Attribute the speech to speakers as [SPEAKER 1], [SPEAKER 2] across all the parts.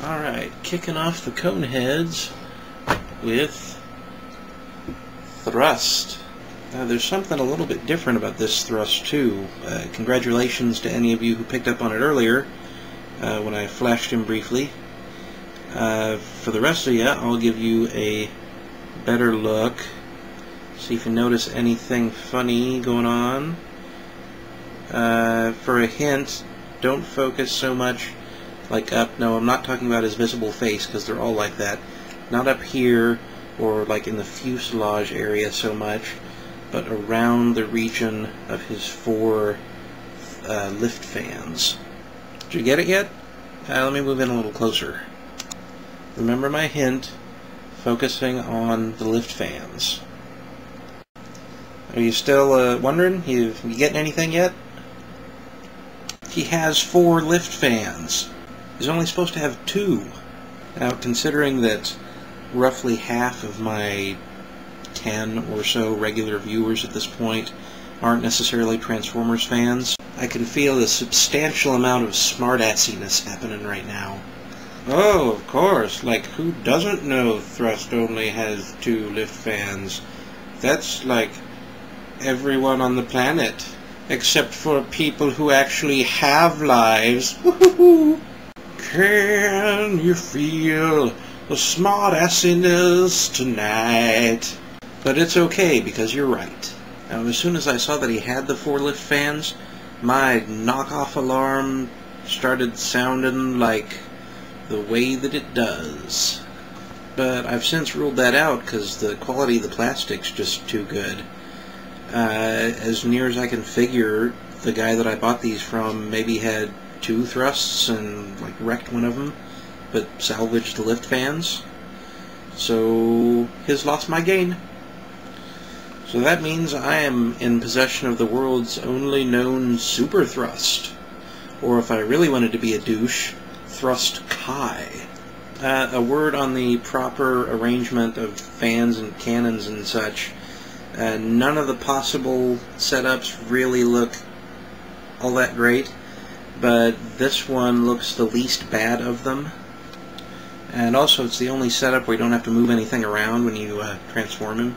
[SPEAKER 1] Alright, kicking off the cone heads with thrust. There's something a little bit different about this thrust too. Congratulations to any of you who picked up on it earlier when I flashed him briefly. For the rest of you, I'll give you a better look. See if you notice anything funny going on. For a hint, don't focus so much like up. No, I'm not talking about his visible face because they're all like that. Not up here or like in the fuselage area so much, but around the region of his four lift fans. Did you get it yet? Let me move in a little closer. Remember my hint, focusing on the lift fans. Are you still wondering? You getting anything yet? He has 4 lift fans. He's only supposed to have 2. Now, considering that roughly half of my 10 or so regular viewers at this point aren't necessarily Transformers fans, I can feel a substantial amount of smartassiness happening right now. Oh, of course, like who doesn't know Thrust only has 2 lift fans? That's like everyone on the planet, except for people who actually have lives. Woohoo! Can you feel the smartassiness tonight? But it's okay, because you're right. Now, as soon as I saw that he had the 4 lift fans, my knockoff alarm started sounding like the way that it does. But I've since ruled that out because the quality of the plastic's just too good. As near as I can figure, the guy that I bought these from maybe had 2 thrusts and like wrecked one of them, but salvaged the lift fans. So his lost my gain. So that means I am in possession of the world's only known super thrust, or if I really wanted to be a douche, Thrust Kai. A word on the proper arrangement of fans and cannons and such. None of the possible setups really look all that great, but this one looks the least bad of them. And also it's the only setup where you don't have to move anything around when you transform him.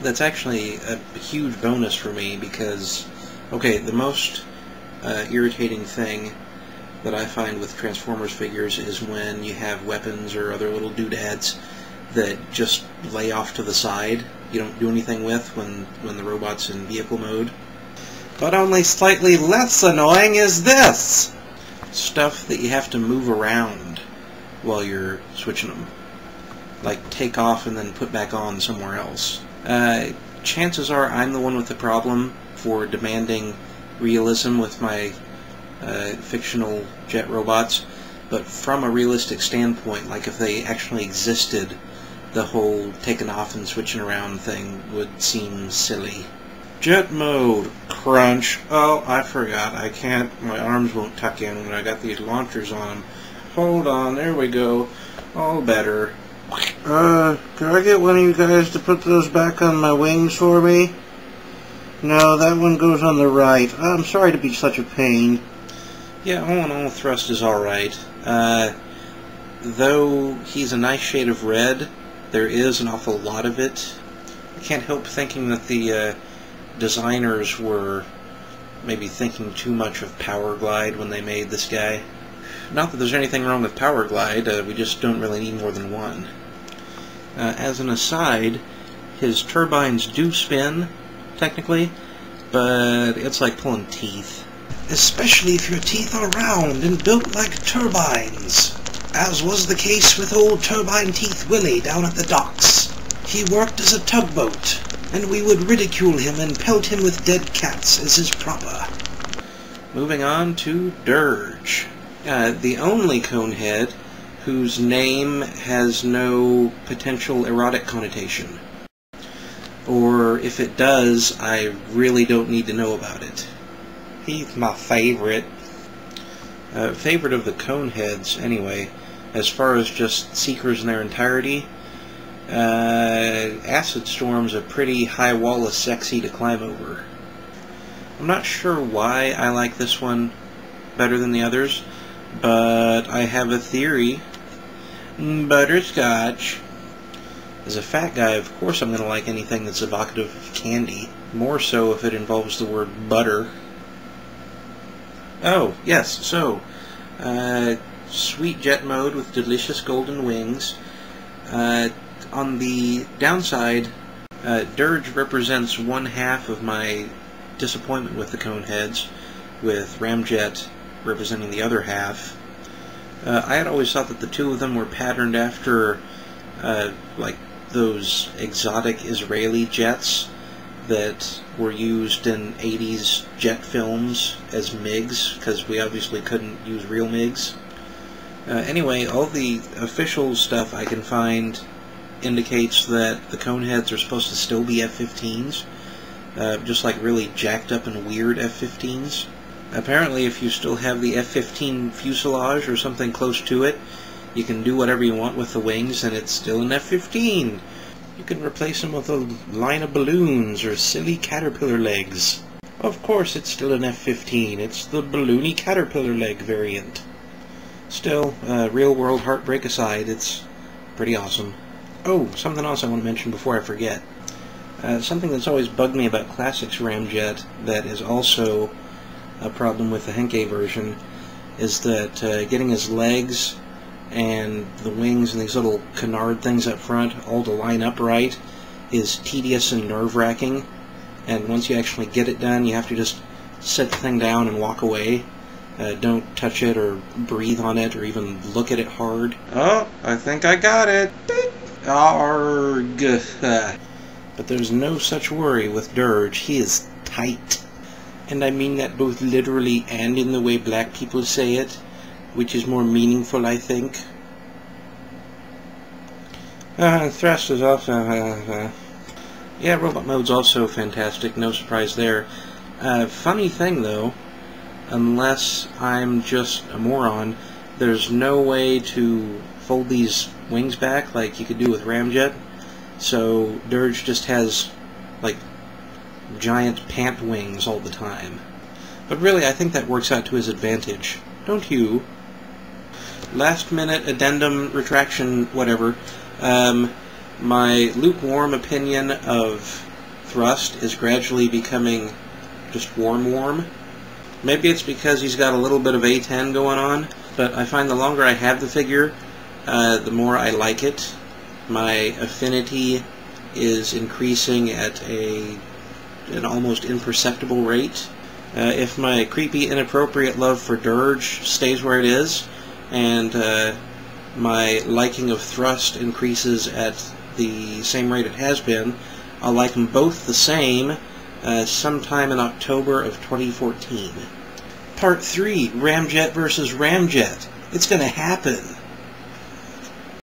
[SPEAKER 1] That's actually a huge bonus for me because, okay, the most irritating thing that I find with Transformers figures is when you have weapons or other little doodads that just lay off to the side. You don't do anything with when the robot's in vehicle mode. But only slightly less annoying is this! Stuff that you have to move around while you're switching them. Like take off and then put back on somewhere else. Chances are I'm the one with the problem for demanding realism with my fictional jet robots, but from a realistic standpoint, like if they actually existed, the whole taking off and switching around thing would seem silly. Jet mode. Crunch. Oh, I forgot. I can't. My arms won't tuck in when I got these launchers on them. Hold on. There we go. All better. Can I get one of you guys to put those back on my wings for me? No, that one goes on the right. I'm sorry to be such a pain. Yeah, all in all, Thrust is alright. Though he's a nice shade of red, there is an awful lot of it. I can't help thinking that the designers were maybe thinking too much of Power Glide when they made this guy. Not that there's anything wrong with Power Glide, we just don't really need more than one. As an aside, his turbines do spin, technically, but it's like pulling teeth. Especially if your teeth are round and built like turbines, as was the case with old Turbine Teeth Willie down at the docks. He worked as a tugboat, and we would ridicule him and pelt him with dead cats as is proper. Moving on to Dirge. The only conehead whose name has no potential erotic connotation. Or if it does, I really don't need to know about it. He's my favorite. Favorite of the coneheads, anyway. As far as just Seekers in their entirety, Acid Storm's a pretty high wall of sexy to climb over. I'm not sure why I like this one better than the others, but I have a theory. Butterscotch. As a fat guy, of course I'm going to like anything that's evocative of candy. More so if it involves the word butter. Oh, yes, so, sweet jet mode with delicious golden wings. On the downside, Dirge represents one half of my disappointment with the Coneheads, with Ramjet representing the other half. I had always thought that the two of them were patterned after, like, those exotic Israeli jets that were used in 80s jet films as MiGs, because we obviously couldn't use real MiGs. Anyway, all the official stuff I can find indicates that the Coneheads are supposed to still be F-15s, just like really jacked up and weird F-15s. Apparently, if you still have the F-15 fuselage or something close to it, you can do whatever you want with the wings and it's still an F-15. You can replace them with a line of balloons or silly caterpillar legs. Of course it's still an F-15, it's the balloony caterpillar leg variant. Still, real world heartbreak aside, it's pretty awesome. Oh, something else I want to mention before I forget. Something that's always bugged me about Classics Ramjet that is also a problem with the Henkei version is that getting his legs and the wings and these little canard things up front all to line up right is tedious and nerve-wracking, and once you actually get it done you have to just set the thing down and walk away. Don't touch it or breathe on it or even look at it hard. Oh, I think I got it! Arg! But there's no such worry with Dirge. He is tight. And I mean that both literally and in the way black people say it, which is more meaningful, I think. Thrust is also... yeah, robot mode's also fantastic, no surprise there. Funny thing, though, unless I'm just a moron, there's no way to fold these wings back like you could do with Ramjet, so Dirge just has, like, giant pant wings all the time. But really, I think that works out to his advantage. Don't you? Last minute addendum, retraction, whatever. My lukewarm opinion of Thrust is gradually becoming just warm. Maybe it's because he's got a little bit of A10 going on, but I find the longer I have the figure, the more I like it. My affinity is increasing at an almost imperceptible rate. If my creepy, inappropriate love for Dirge stays where it is, and my liking of Thrust increases at the same rate it has been, I'll like them both the same sometime in October of 2014. Part 3, Ramjet versus Ramjet. It's gonna happen.